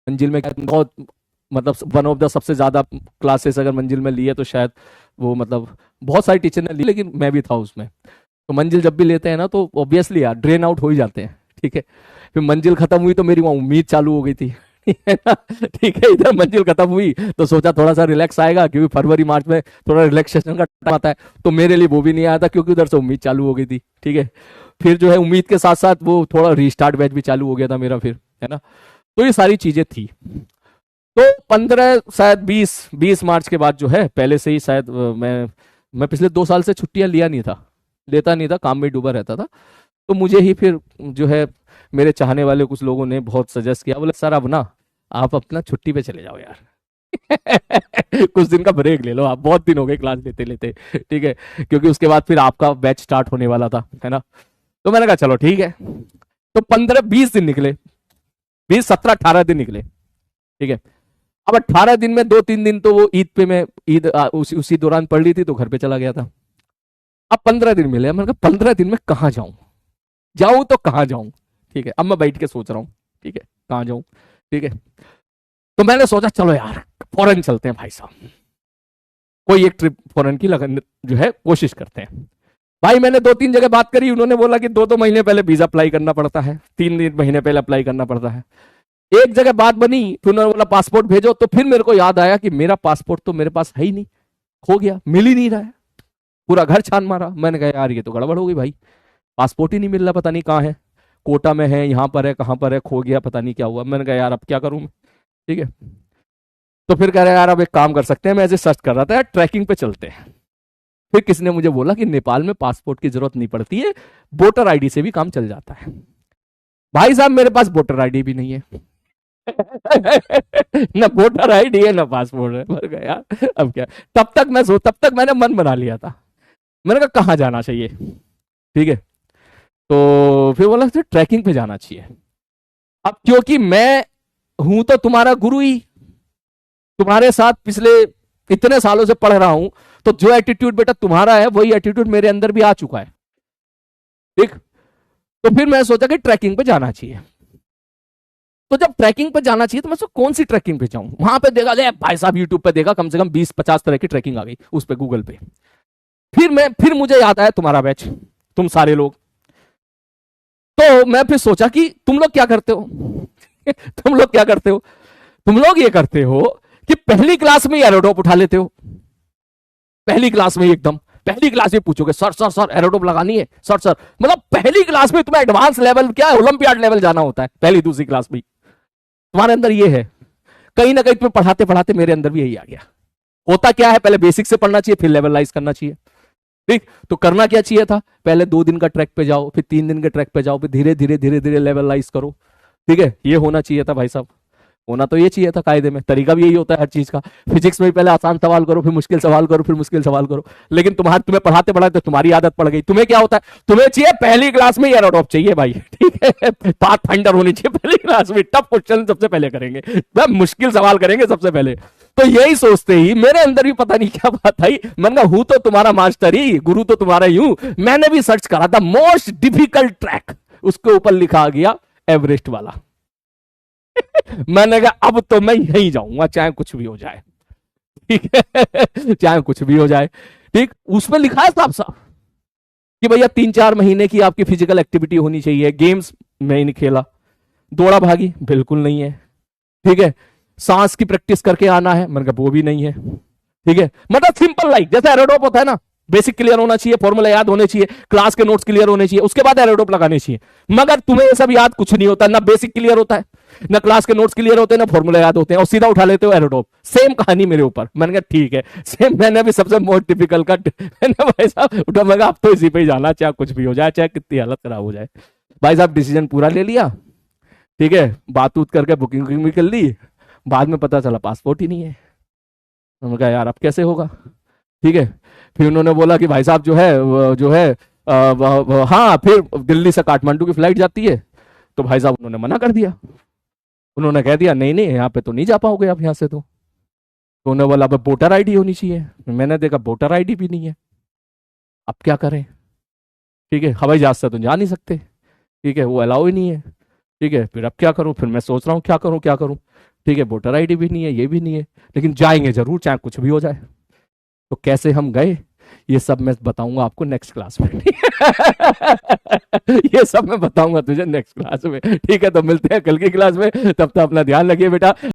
मंजिल में बहुत मतलब वन ऑफ द सबसे ज्यादा क्लासेस अगर मंजिल में लिए तो शायद वो मतलब बहुत सारी टीचर ने ली, लेकिन मैं भी था उसमें। तो मंजिल जब भी लेते हैं ना तो ऑब्वियसली यार ड्रेन आउट हो ही जाते हैं, ठीक है। फिर मंजिल खत्म हुई तो मेरी वहां उम्मीद चालू हो गई थी, ठीक है ना। ठीक है, इधर मंजिल खत्म हुई तो सोचा थोड़ा सा रिलैक्स आएगा, क्योंकि फरवरी मार्च में थोड़ा रिलैक्सेशन का टाइम आता है। तो मेरे लिए वो भी नहीं आया था, क्योंकि उधर से उम्मीद चालू हो गई थी, ठीक है। फिर जो है उम्मीद के साथ साथ वो थोड़ा रीस्टार्ट बैच भी चालू हो गया था मेरा फिर, है ना। तो ये सारी चीजें थी। तो 15 शायद 20 मार्च के बाद जो है पहले से ही शायद मैं पिछले 2 साल से छुट्टियां लेता नहीं था, काम में डूबा रहता था। तो मुझे ही फिर जो है मेरे चाहने वाले कुछ लोगों ने बहुत सजेस्ट किया, बोले सर अब ना आप अपना छुट्टी पे चले जाओ यार। कुछ दिन का ब्रेक ले लो आप, बहुत दिन हो गए क्लास लेते लेते, ठीक है। क्योंकि उसके बाद फिर आपका बैच स्टार्ट होने वाला था, है ना। तो मैंने कहा चलो ठीक है। तो 15-20 दिन निकले, 20-17-18 दिन निकले, ठीक है। अब 18 दिन में 2-3 दिन तो वो ईद पे मैं ईद उसी दौरान पढ़ ली थी, तो घर पे चला गया था। अब 15 दिन मिले, मैंने कहा 15 दिन में कहाँ जाऊं, जाऊं तो कहाँ जाऊं, ठीक है। अब मैं बैठ के सोच रहा हूँ, ठीक है, कहाँ जाऊं, ठीक है। तो मैंने सोचा चलो यार फॉरेन चलते हैं भाई साहब, कोई एक ट्रिप फॉरेन की लगन जो है कोशिश करते हैं। भाई मैंने 2-3 जगह बात करी, उन्होंने बोला कि 2-2 महीने पहले वीजा अप्लाई करना पड़ता है, 3 महीने पहले अप्लाई करना पड़ता है। एक जगह बात बनी, फिर उन्होंने बोला पासपोर्ट भेजो, तो फिर मेरे को याद आया कि मेरा पासपोर्ट तो मेरे पास है ही नहीं, खो गया, मिल ही नहीं रहा है। पूरा घर छान मारा, मैंने कहा यार ये तो गड़बड़ हो गई भाई, पासपोर्ट ही नहीं मिल रहा, पता नहीं कहाँ है, कोटा में है, यहाँ पर है, कहाँ पर है, खो गया, पता नहीं क्या हुआ। मैंने कहा यार अब क्या करूं मैं, ठीक है। तो फिर कह रहे यार अब एक काम कर सकते हैं, मैं ऐसे सर्च कर रहा था यार ट्रैकिंग पे चलते हैं। फिर किसी ने मुझे बोला कि नेपाल में पासपोर्ट की जरूरत नहीं पड़ती है, वोटर आईडी से भी काम चल जाता है। भाई साहब मेरे पास वोटर आईडी भी नहीं है। ना वोटर आईडी है ना पासपोर्ट है, मर गया। अब क्या, तब तक मैंने मन बना लिया था। मैंने कहा कहाँ जाना चाहिए, ठीक है। तो फिर बोला ट्रैकिंग पे जाना चाहिए। अब क्योंकि मैं हूं तो तुम्हारा गुरु ही, तुम्हारे साथ पिछले इतने सालों से पढ़ रहा हूं, तो जो एटीट्यूड बेटा तुम्हारा है वही एटीट्यूड मेरे अंदर भी आ चुका है, ठीक। तो फिर मैं सोचा कि ट्रैकिंग पे जाना चाहिए। तो जब ट्रैकिंग पे जाना चाहिए तो मैं सोचा कौन सी ट्रैकिंग पे जाऊं, वहां पे देखा ले भाई साहब यूट्यूब पे देखा, कम से कम 20-50 तरह की ट्रैकिंग आ गई उस पे गूगल पे। फिर मुझे याद आया तुम्हारा बैच, तुम सारे लोग। तो मैं फिर सोचा कि तुम लोग क्या करते हो। तुम लोग क्या करते हो, तुम लोग ये करते हो कि पहली क्लास में एरोडोप उठा लेते हो, पहली क्लास में एकदम पहली क्लास में पूछोगे सर सर सर एरोडोप लगानी है सर सर, मतलब पहली क्लास में तुम्हें एडवांस लेवल क्या है, ओलंपियाड लेवल जाना होता है पहली दूसरी क्लास में। तुम्हारे अंदर ये है, कहीं ना कहीं तुम्हें पढ़ाते पढ़ाते मेरे अंदर भी यही आ गया। होता क्या है, पहले बेसिक से पढ़ना चाहिए, फिर लेवलाइज करना चाहिए, ठीक। तो करना क्या चाहिए था, पहले 2 दिन का ट्रैक पे जाओ, फिर 3 दिन के ट्रैक पे जाओ, फिर धीरे धीरे धीरे धीरे लेवलाइज करो, ठीक है। ये होना चाहिए था भाई साहब, होना तो ये चाहिए था, कायदे में तरीका भी यही होता है हर चीज का। फिजिक्स में भी पहले आसान सवाल करो, फिर मुश्किल सवाल करो, फिर मुश्किल सवाल करो। लेकिन तुम्हें पढ़ाते पढ़ाते तुम्हारी आदत पड़ गई, तुम्हें क्या होता है, तुम्हें चाहिए पहली क्लास में एरोडॉप चाहिए भाई, ठीक है। पाथ फाइंडर होनी चाहिए पहली क्लास में, टफ क्वेश्चन सबसे पहले करेंगे, मुश्किल सवाल करेंगे सबसे पहले। तो यही सोचते ही मेरे अंदर भी पता नहीं क्या बात आई, मैंने कहा हूं तो तुम्हारा मास्टर ही, गुरु तो तुम्हारा ही हूं। मैंने भी सर्च करा था मोस्ट डिफिकल्ट ट्रैक, उसके ऊपर लिखा गया एवरेस्ट वाला। मैंने कहा अब तो मैं यहीं जाऊंगा चाहे कुछ भी हो जाए, ठीक है। चाहे कुछ भी हो जाए, ठीक। उसमें लिखा है साफ साफ कि भैया 3-4 महीने की आपकी फिजिकल एक्टिविटी होनी चाहिए। गेम्स में ही नहीं खेला, दौड़ा भागी बिल्कुल नहीं है, ठीक है। सांस की प्रैक्टिस करके आना है, मैंने कहा वो भी नहीं है, ठीक है। मतलब सिंपल लाइक जैसे एरोडोप होता है ना, बेसिक क्लियर होना चाहिए, फॉर्मूला याद होने चाहिए, क्लास के नोट्स क्लियर होने चाहिए, उसके बाद एरोडोप लगाने चाहिए। मगर तुम्हें ये सब याद कुछ नहीं होता, ना बेसिक क्लियर होता है, ना क्लास के नोट्स क्लियर होते हैं, ना फॉर्मूला याद होते हैं, और सीधा उठा लेते हो एरोडोप। सेम कहानी मेरे ऊपर, मैंने कहा ठीक है सेम, मैंने भी सबसे मोस्ट टिपिकल का मैंने भाई साहब उठा, मैं अब तो इसी पे ही जाना, चाहे कुछ भी हो जाए, चाहे कितनी हालत खराब हो जाए। भाई साहब डिसीजन पूरा ले लिया, ठीक है। बात उत करके बुकिंग भी कर ली, बाद में पता चला पासपोर्ट ही नहीं है। मैंने कहा यार अब कैसे होगा, ठीक है। फिर उन्होंने बोला कि भाई साहब जो है हाँ, फिर दिल्ली से काठमांडू की फ्लाइट जाती है। तो भाई साहब उन्होंने मना कर दिया, उन्होंने कह दिया नहीं नहीं यहाँ पे तो नहीं जा पाओगे आप यहाँ से। तो उन्होंने बोला अब वोटर आईडी होनी चाहिए। मैंने देखा वोटर आईडी भी नहीं है, अब क्या करें, ठीक है। हवाई जहाज से तो जा नहीं सकते, ठीक है, वो अलाउ ही नहीं है, ठीक है। फिर अब क्या करूं, फिर मैं सोच रहा हूँ क्या करूं क्या करूं, ठीक है, वोटर आईडी भी नहीं है, ये भी नहीं है, लेकिन जाएंगे जरूर चाहे कुछ भी हो जाए। तो कैसे हम गए, ये सब मैं बताऊंगा आपको नेक्स्ट क्लास में। ये सब मैं बताऊंगा तुझे नेक्स्ट क्लास में, ठीक है? तो मिलते हैं कल की क्लास में, तब तक अपना ध्यान रखिए बेटा।